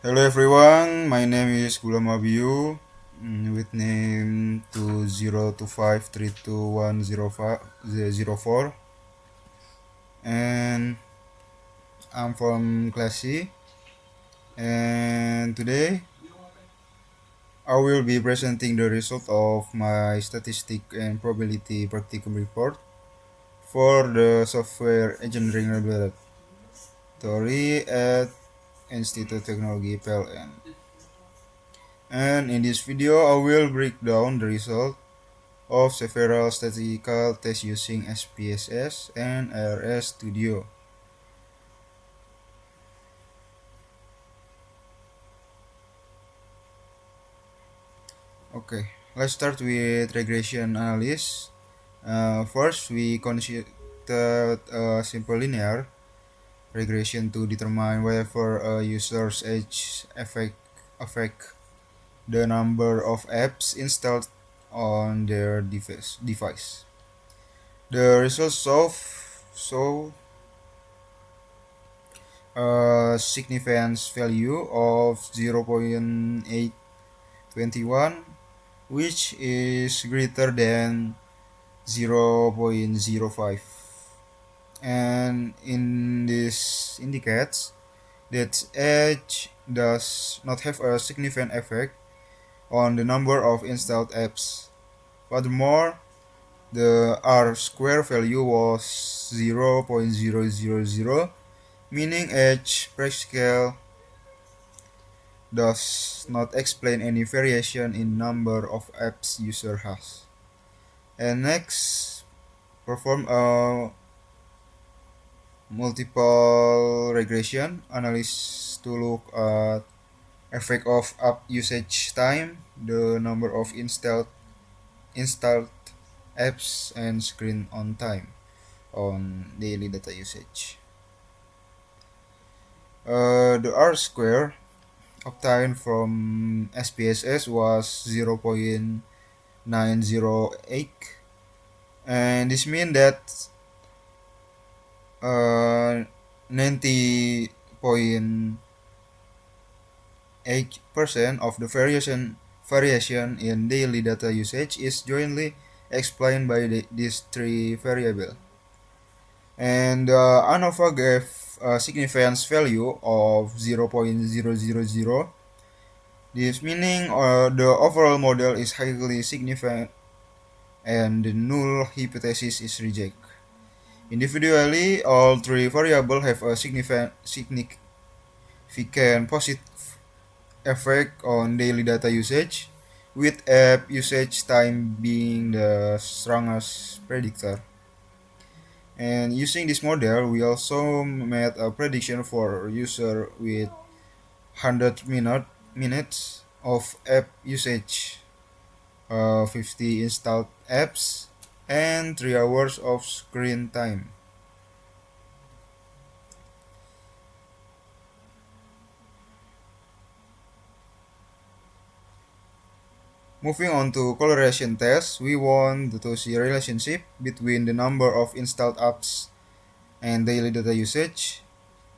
Hello everyone, my name is Gulam Abiyu with name 2025321004 and I'm from class C, and today I will be presenting the result of my statistic and probability practicum report for the software engineering laboratory at Institute Technology PLN. And in this video I will break down the result of several statistical tests using SPSS and IRS Studio. Okay, let's start with regression analysis. First, we consider a simple linear regression to determine whether a user's age affect the number of apps installed on their device. The results show a significance value of 0.821, which is greater than 0.05, and in this indicates that age does not have a significant effect on the number of installed apps. Furthermore, the R square value was 0.000, meaning age prescale does not explain any variation in number of apps user has. And next, perform a multiple regression analysis to look at effect of app usage time, the number of installed apps, and screen on time on daily data usage. The R square obtained from SPSS was 0.908, and this means that 90.8% of the variation in daily data usage is jointly explained by these three variables. And ANOVA gave a significance value of 0.000. This meaning the overall model is highly significant and the null hypothesis is rejected. Individually, all three variables have a significant positive effect on daily data usage, with app usage time being the strongest predictor. And using this model, we also made a prediction for user with 100 minutes of app usage, 50 installed apps, and 3 hours of screen time. Moving on to correlation test, we want to see relationship between the number of installed apps and daily data usage.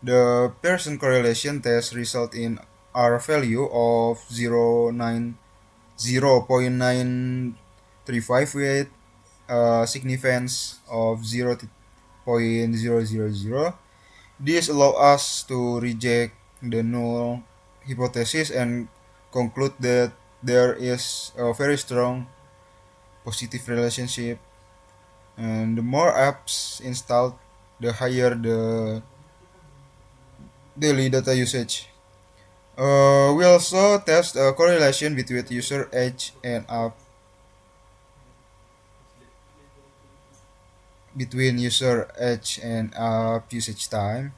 The Pearson correlation test result in R value of 0.935 with a significance of 0.000. This allows us to reject the null hypothesis and conclude that there is a very strong positive relationship, and the more apps installed, the higher the daily data usage. We also test a correlation between user age and app usage time.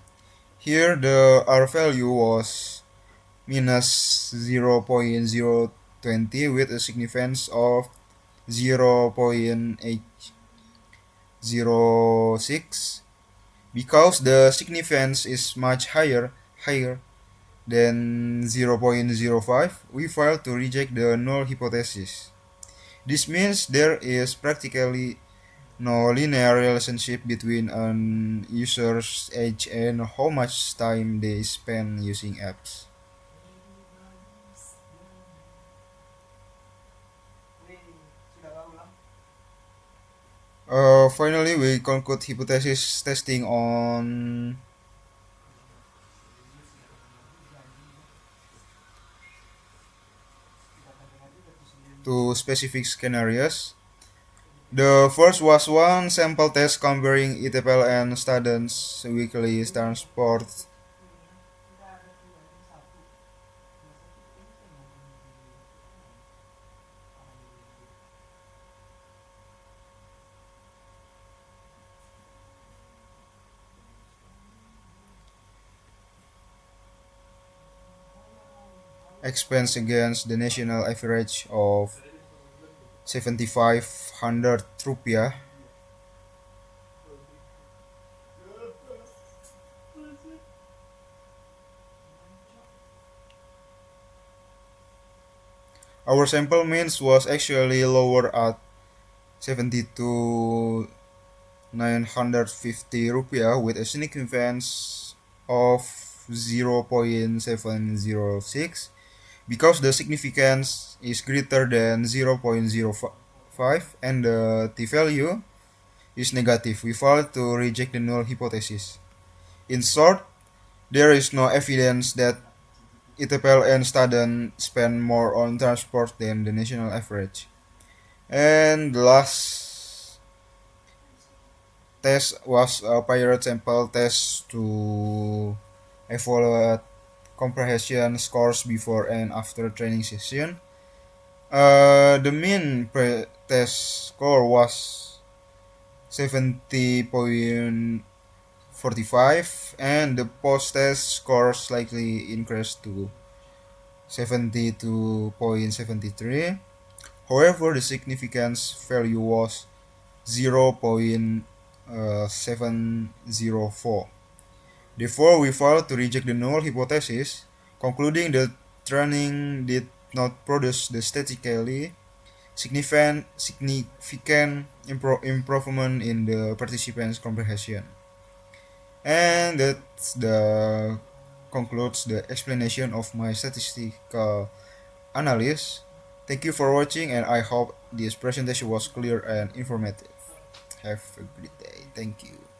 Here the R value was minus 0.020 with a significance of 0.806. Because the significance is much higher than 0.05, we fail to reject the null hypothesis. This means there is practically no linear relationship between an user's age and how much time they spend using apps. Finally, we conclude hypothesis testing on two specific scenarios. The first was one sample test comparing ETPL and students' weekly transport expense against the national average of 7,500 rupiah. Our sample means was actually lower at 72,950 rupiah with a significance of 0.706 because the significance is greater than 0.05 and the t-value is negative. We failed to reject the null hypothesis. In short, there is no evidence that ETPL and student spend more on transport than the national average. And the last test was a pirate sample test to evaluate comprehension scores before and after training session. The mean pre-test score was 70.45 and the post-test score slightly increased to 72.73. However, the significance value was 0.704. Therefore, we failed to reject the null hypothesis, concluding that training did not produce the statistically significant improvement in the participants' comprehension. And that's the concludes the explanation of my statistical analysis. Thank you for watching, and I hope this presentation was clear and informative. Have a great day. Thank you.